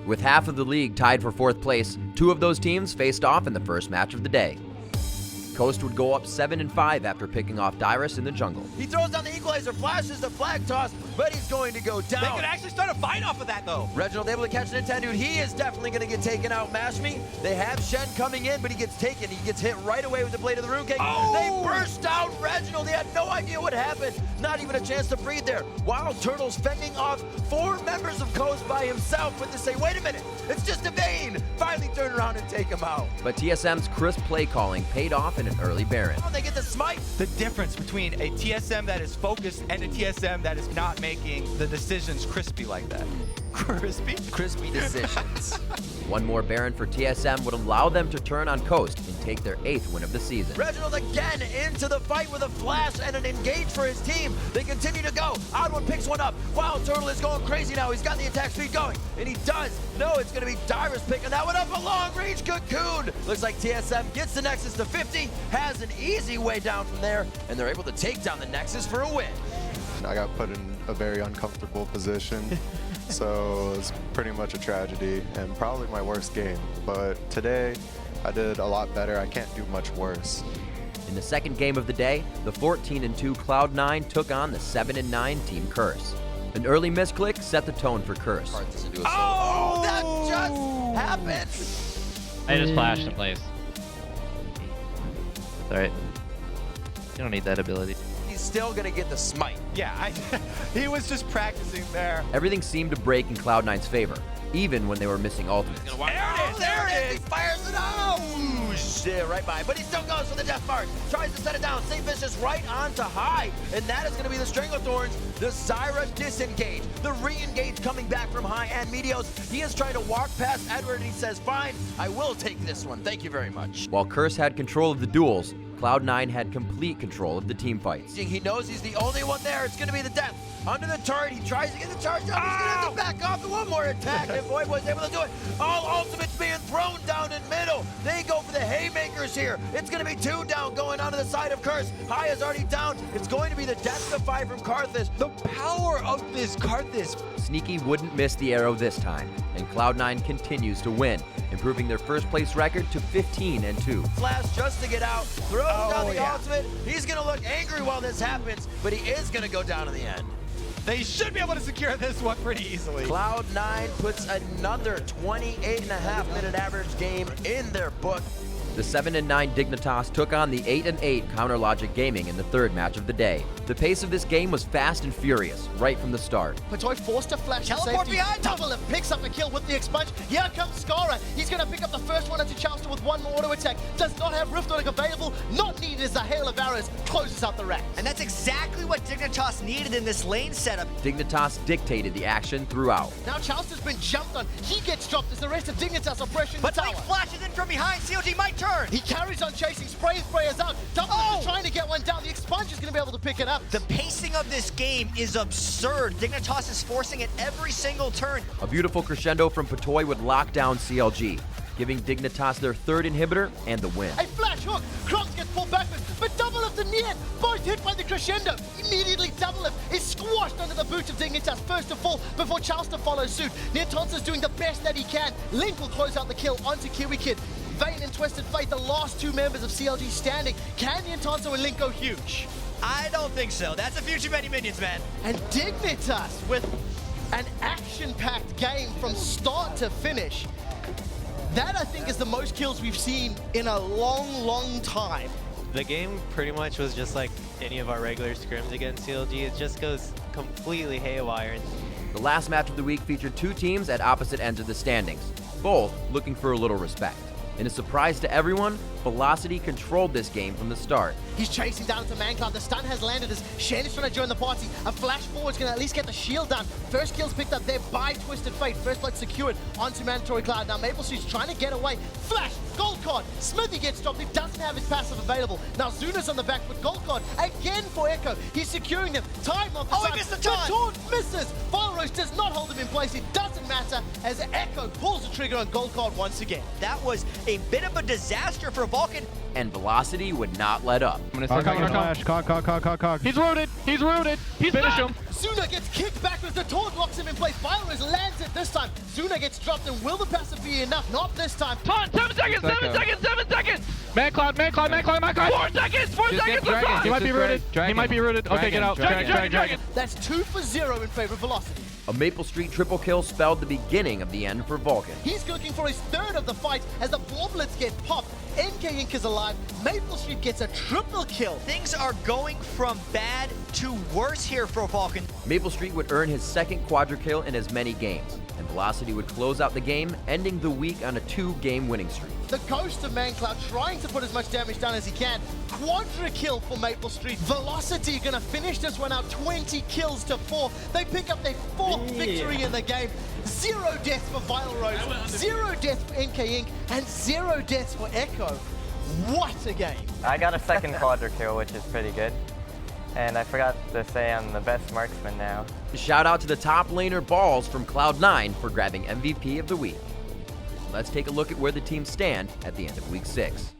With half of the league tied for 4th place, 2 of those teams faced off in the first match of the day. Coast would go up 7-5 after picking off Dyrus in the jungle. He throws down the equalizer, flashes the flag toss, but he's going to go down. They could actually start a fight off of that, though. Reginald able to catch an intent, dude. He is definitely going to get taken out. Mash me. They have Shen coming in, but he gets taken. He gets hit right away with the blade of the Rune King. Oh! They burst down Reginald. He had no idea what happened. Not even a chance to breathe there. Wild Turtles fending off 4 members of Coast by himself, but to say, wait a minute, it's just a Vayne. Finally turn around and take him out. But TSM's crisp play calling paid off in an early Baron. They get the smite. The difference between a TSM that is focused and a TSM that is not making the decisions crispy like that. Crispy? Crispy decisions. One more Baron for TSM would allow them to turn on Coast and take their 8th win of the season. Reginald again into the fight with a flash and an engage for his team. They continue to go. Odd1 picks one up. Wild Turtle is going crazy now. He's got the attack speed going, and he does. No, it's going to be Dyrus picking that one up. A long-range cocoon. Looks like TSM gets the Nexus to 50, has an easy way down from there, and they're able to take down the Nexus for a win. I got put in a very uncomfortable position, so it's pretty much a tragedy and probably my worst game. But today, I did a lot better. I can't do much worse. In the second game of the day, the 14-2 Cloud9 took on the 7-9 Team Curse. An early misclick set the tone for Curse. Oh, that just happened. I just flashed in place. It's alright. You don't need that ability. He's still going to get the smite. Yeah, he was just practicing there. Everything seemed to break in Cloud9's favor, even when they were missing ultimates. There it is. He fires it out. Shit, right by. But he still goes for the death mark. Tries to set it down. Saint Vicious right onto high. And that is going to be the Stranglethorns. The Zyra disengage. The re-engage coming back from high. And Meteos, he is trying to walk past Edward and he says, fine, I will take this one. Thank you very much. While Curse had control of the duels, Cloud9 had complete control of the team fights. He knows he's the only one there. It's going to be the death. Under the turret, he tries to get the charge down. He's going to have to back off the one more attack. And Void was able to do it. All ultimates being thrown down in middle. They go for the haymakers here. It's going to be 2 down going onto the side of Curse. High is already down. It's going to be the death to 5 from Karthus. The power of this Karthus. Sneaky wouldn't miss the arrow this time, and Cloud9 continues to win, improving their first place record to 15-2. Flash just to get out, throws down the ultimate. He's going to look angry while this happens, but he is going to go down in the end. They should be able to secure this one pretty easily. Cloud9 puts another 28.5-minute average game in their book. The 7-9 Dignitas took on the 8-8 Counter Logic Gaming in the 3rd match of the day. The pace of this game was fast and furious right from the start. Patoy forced to flash to Teleport safety. behind him. Double Lift picks up the kill with the expunge. Here comes Skara. He's going to pick up the first one into Chalster with one more auto attack. Does not have Rift Onic available. Not needed as a hail of arrows closes out the rack. And that's exactly what Dignitas needed in this lane setup. Dignitas dictated the action throughout. Now Chalster's been jumped on. He gets dropped as the rest of Dignitas are pressuring But the Link tower. flashes in from behind. COG might turn. He carries on chasing, sprayers out. Double Lift is trying to get one down. The expunge is going to be able to pick it up. The pacing of this game is absurd. Dignitas is forcing it every single turn. A beautiful crescendo from Patoy would lock down CLG, giving Dignitas their 3rd inhibitor and the win. A flash hook. Crocs gets pulled backwards, but Double Lift and Nian both hit by the crescendo. Immediately Double Lift is squashed under the boot of Dignitas, first to fall before Chalster follows suit. Niantonsa's doing the best that he can. Link will close out the kill onto Kiwi Kid. Vayne and Twisted Fate, the last 2 members of CLG standing. Can Niantonsa and Link go huge? I don't think so. That's a few too many minions, man. And Dignitas with an action-packed game from start to finish. That, I think, is the most kills we've seen in a long, long time. The game pretty much was just like any of our regular scrims against CLG. It just goes completely haywire. The last match of the week featured 2 teams at opposite ends of the standings, both looking for a little respect. In a surprise to everyone, Velocity controlled this game from the start. He's chasing down into Mancloud. The stun has landed as Shen is trying to join the party. A flash forward is going to at least get the shield down. First kill's picked up there by Twisted Fate. First blood secured onto Mandatory Cloud. Now Maple Suit's trying to get away. Flash, Gold Card. Smithy gets dropped. He doesn't have his passive available. Now Zuna's on the back with Gold Card. Again for Echo. He's securing them. Time on the side. He missed the taunt. The taunt misses. Fireroast does not hold him in place. It doesn't matter as Echo pulls the trigger on Gold Card once again. That was a bit of a disaster for Vulcan. And Velocity would not let up. I'm gonna flash. Cog. He's rooted. He's Finish him. Zuna gets kicked back as the taunt locks him in place. Violence lands it this time. Zuna gets dropped, and will the passive be enough? Not this time. Taunt, 7 seconds, 7 seconds, 7 seconds! Man cloud. 4 seconds, 4 seconds, Dragon. He might be rooted. He might be rooted. Okay, get out. Dragon. That's 2 for 0 in favor of Velocity. A Maple Street triple kill spelled the beginning of the end for Vulcan. He's looking for his third of the fight as the Warblets get popped. NK Inc is alive. Maple Street gets a triple kill. Things are going from bad to worse here for Vulcan. Maple Street would earn his second quadra kill in as many games, and Velocity would close out the game, ending the week on a 2-game winning streak. The ghost of Mancloud trying to put as much damage down as he can. Quadra kill for Maple Street. Velocity gonna finish this one out 20 kills to 4. They pick up their 4th victory in the game. 0 deaths for Vital Rose, 0 deaths for NK Inc, and 0 deaths for Echo. What a game. I got a second quadra kill, which is pretty good. And I forgot to say I'm the best marksman now. Shout out to the top laner Balls from Cloud9 for grabbing MVP of the week. Let's take a look at where the teams stand at the end of Week 6.